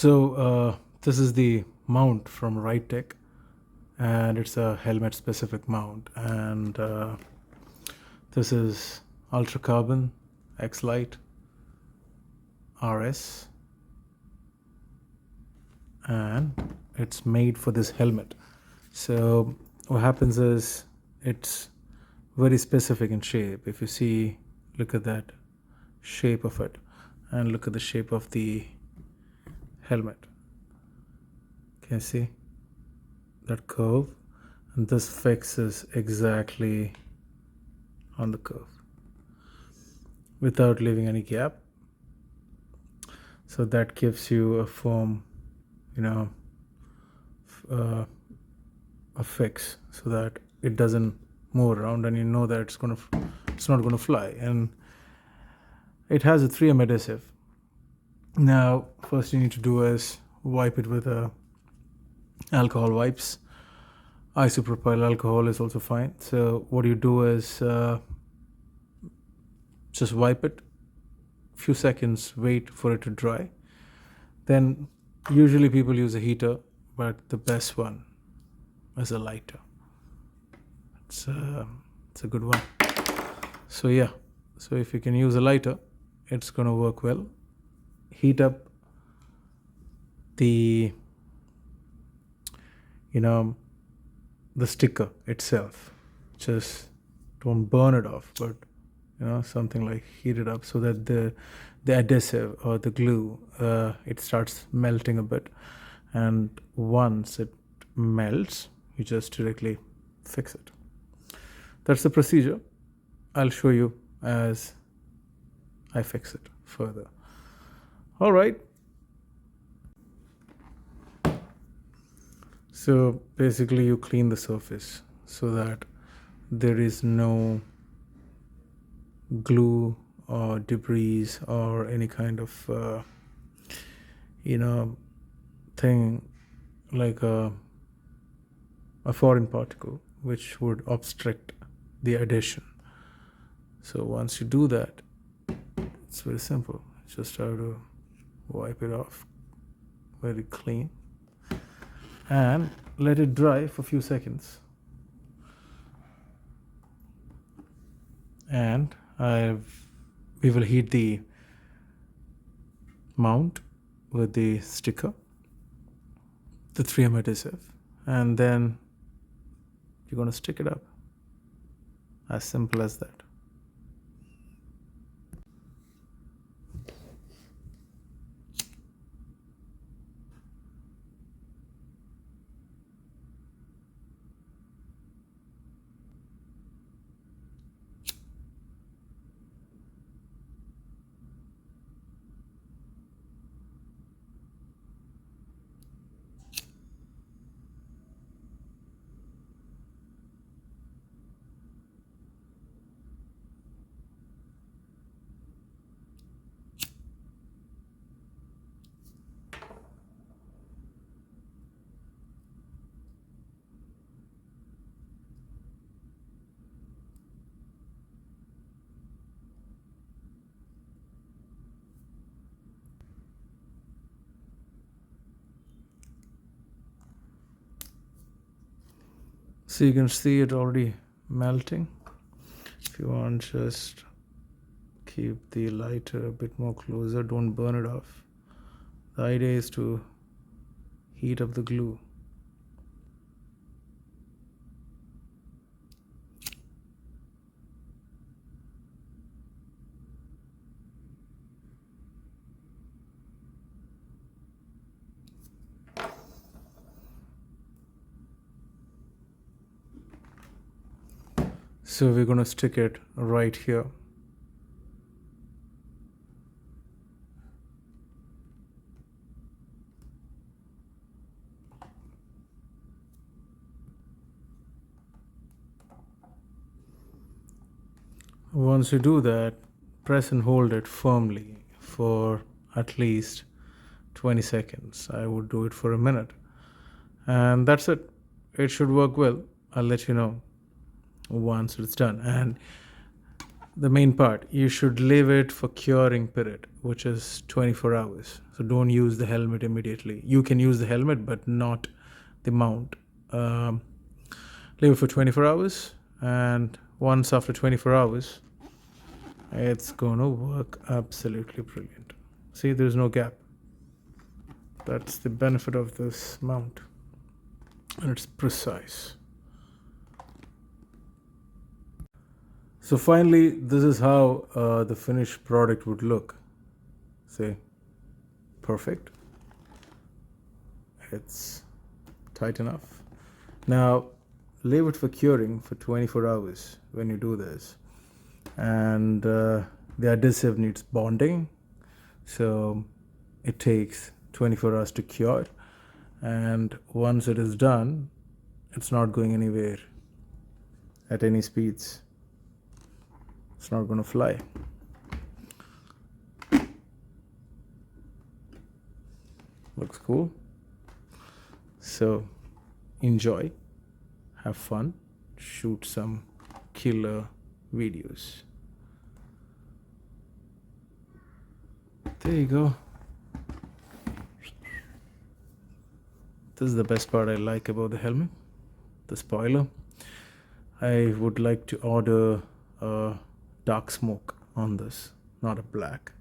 This is the mount from Tech, and it's a helmet specific mount, and this is Ultra Carbon Xlite RS, and it's made for this helmet. So what happens is it's very specific in shape. If you see, look at that shape of it, and look at the shape of the helmet. Can you see that curve? And this fixes exactly on the curve without leaving any gap. So that gives you a firm, a fix, so that it doesn't move around, and you know that it's not going to fly. And it has a 3M adhesive. Now, first you need to do is wipe it with alcohol wipes. Isopropyl alcohol is also fine. So what you do is just wipe it, few seconds, wait for it to dry. Then usually people use a heater, but the best one is a lighter. It's a good one. So yeah, so if you can use a lighter, it's going to work well. Heat up the the sticker itself. Just don't burn it off, but something like heat it up so that the adhesive or the glue it starts melting a bit, and once it melts, you just directly fix it. That's the procedure. I'll show you as I fix it further. All right. So basically you clean the surface so that there is no glue or debris or any kind of thing like a foreign particle which would obstruct the adhesion. So once you do that, it's very simple. Just have to wipe it off very clean and let it dry for a few seconds. And we will heat the mount with the sticker, the 3M adhesive, and then you're going to stick it up. As simple as that. So you can see it already melting. If you want, just keep the lighter a bit more closer. Don't burn it off. The idea is to heat up the glue. So we're going to stick it right here. Once you do that, press and hold it firmly for at least 20 seconds. I would do it for a minute. And that's it. It should work well. I'll let you know once it's done. And the main part, you should leave it for curing period, which is 24 hours. So don't use the helmet immediately. You can use the helmet, but not the mount. Leave it for 24 hours, and once after 24 hours, it's gonna work absolutely brilliant. See, there's no gap. That's the benefit of this mount, and it's precise. So finally, this is how the finished product would look. See, perfect. It's tight enough. Now, leave it for curing for 24 hours when you do this. And the adhesive needs bonding. So it takes 24 hours to cure. And once it is done, it's not going anywhere at any speeds. It's not going to fly. Looks cool. So enjoy, have fun, shoot some killer videos. There you go. This is the best part I like about the helmet, the spoiler. I would like to order a dark smoke on this, not a black.